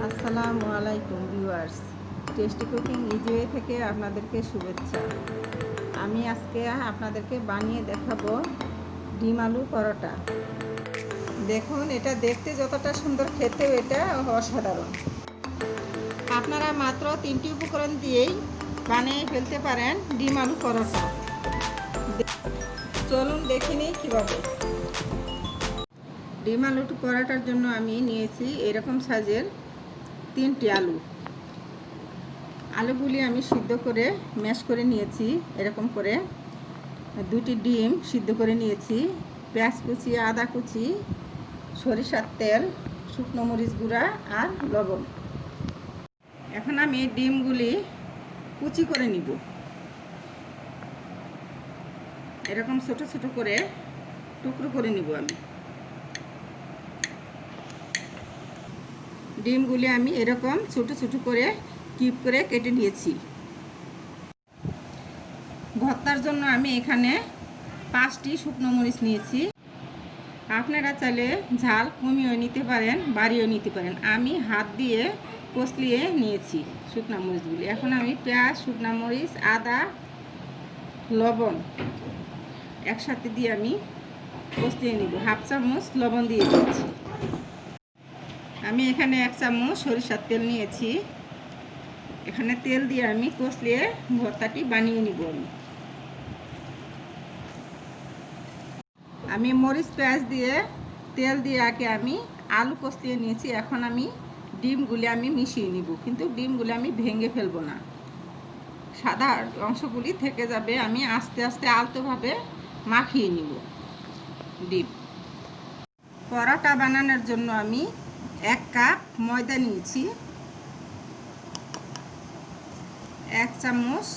আসসালামু আলাইকুম viewers, tasty cooking easy way থেকে আপনাদেরকে শুভেচ্ছা। আমি আজকে আপনাদেরকে বানিয়ে দেখাবো ডিম আলু পরোটা। দেখুন, এটা দেখতে যতটা সুন্দর, খেতেও এটা অসাধারণ। আপনারা মাত্র 3টি উপকরণ দিয়েই বানিয়ে ফেলতে পারেন ডিম আলু পরোটা। চলুন দেখে নিই কীভাবে। ডিম আলু পরোটার জন্য আমি নিয়েছি এরকম সাইজের 3টি আলুগুলি আমি সিদ্ধ করে ম্যাশ করে নিয়েছি। এরকম করে 2টি ডিম সিদ্ধ করে নিয়েছি। পেঁয়াজ কুচি, আদা কুচি, সরিষার তেল, শুকনো মরিচ গুঁড়া আর লবণ। এখন আমি ডিমগুলি কুচি করে নিব। এরকম ছোট ছোট করে টুকরো করে নিব। আমি ডিমগুলি আমি এরকম ছোট ছোট করে কিউব করে কেটে নিয়েছি। ভর্তার জন্য আমি এখানে 5টি শুকনো মরিচ নিয়েছি। আপনারা চাইলে ঝাল কমিয়েও নিতে পারেন, বাড়িয়েও নিতে পারেন। আমি হাত দিয়ে কষলিয়ে নিয়েছি শুকনো মরিচগুলি। এখন আমি পেঁয়াজ, শুকনো মরিচ, আদা, লবণ একসাথে দিয়ে আমি কষলিয়ে নিব। হাফ চামচ লবণ দিয়ে দিয়েছি। আমি এখানে 1 চামচ সরিষার তেল নিয়েছি। এখানে তেল দিয়ে আমি কষলিয়ে ভর্তাটি বানিয়ে নিব। আমি মরিচ পেঁয়াজ দিয়ে তেল দিয়ে আগে আমি আলু কষলিয়ে নিয়েছি। এখন আমি ডিমগুলি আমি মিশিয়ে নিব, কিন্তু ডিমগুলি আমি ভেঙে ফেলবো না, সাদা অংশগুলি থেকে যাবে। আমি আস্তে আস্তে আলতোভাবে মাখিয়ে নিব ডিম। পরোটা বানানোর জন্য আমি 1 কাপ ময়দা নিয়েছি, 1 চামচ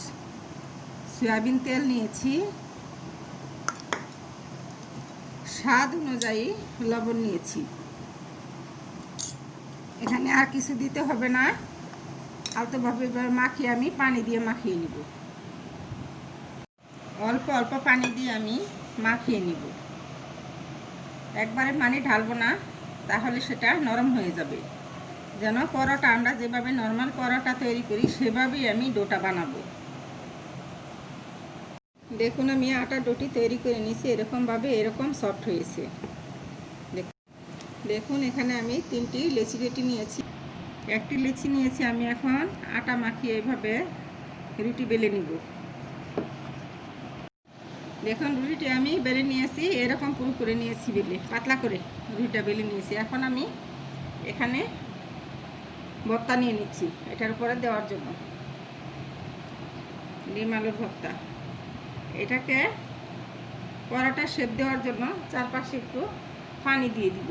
সয়াবিন তেল নিয়েছি, স্বাদ অনুযায়ী লবণ নিয়েছি। এখানে আর কিছু দিতে হবে না, আলতোভাবে মাখিয়ে আমি পানি দিয়ে মাখিয়ে নিব। অল্প অল্প পানি দিয়ে আমি মাখিয়ে নিব। একবারে পানি ঢালবো না, তাহলে সেটা নরম হয়ে যাবে। যেন পরোটা আমরা যেভাবে নর্মাল পরোটা তৈরি করি সেভাবেই আমি ডোটা বানাবো। দেখুন, আমি আটার ডোটি তৈরি করে নিয়েছি। এরকম সফট হয়েছে। দেখুন, এখানে আমি 3টি লেচি কেটে নিয়েছি। 1টি লেচি নিয়েছি। আমি এখন আটা মাখিয়ে এইভাবে রুটি বেলে নিব। দেখুন, রুটিটি আমি বেলে নিয়েছি। এরকম পুরো করে নিয়েছি, বেলে পাতলা করে রুটিটা বেলে নিয়েছি। এখন আমি এখানে ভর্তা নিয়ে নিচ্ছি এটার উপরে দেওয়ার জন্য। ডিম আলুর ভর্তা। এটাকে পরোটা শেপ দেওয়ার জন্য চারপাশে একটু পানি দিয়ে দিব,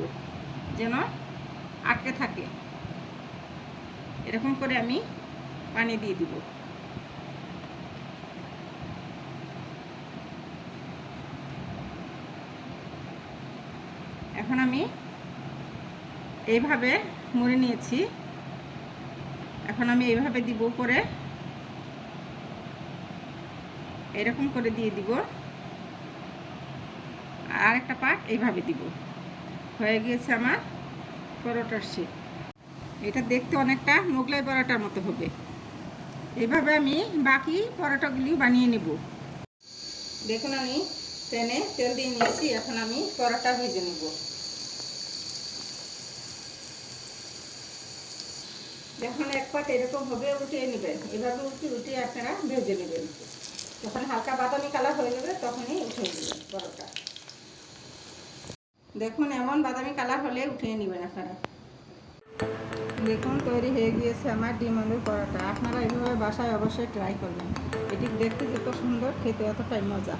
যেন আটকে থাকে। এরকম করে আমি পানি দিয়ে দিব। এখন আমি এইভাবে মুড়ে নিয়েছি। এখন আমি এইভাবে দিব, উপরে এরকম করে দিয়ে দিব, আর একটা পাট এইভাবে দিব। হয়ে গিয়েছে আমার পরোটার শেপ। এটা দেখতে অনেকটা মোগলাই পরোটার মতো হবে। এইভাবে আমি বাকি পরোটাগুলিও বানিয়ে নেব। দেখুন, আমি প্যানে তেল দিয়ে নিয়েছি। এখন আমি পরোটা ভেজে নেব। যখন এক পাট এরকম হবে উঠিয়ে নেবেন। এভাবে উঠিয়ে আপনারা ভেজে নেবেন। যখন হালকা বাদামি কালার হয়ে যাবে তখনই উঠিয়ে নেবেন পরোটা। দেখুন, এমন বাদামি কালার হলে উঠিয়ে নেবেন আপনারা। দেখুন, তৈরি হয়ে গিয়েছে আমার ডিম আলুর পরোটা। আপনারা এইভাবে বাসায় অবশ্যই ট্রাই করবেন। এটি দেখতে যত সুন্দর, খেতে অতটাই মজা।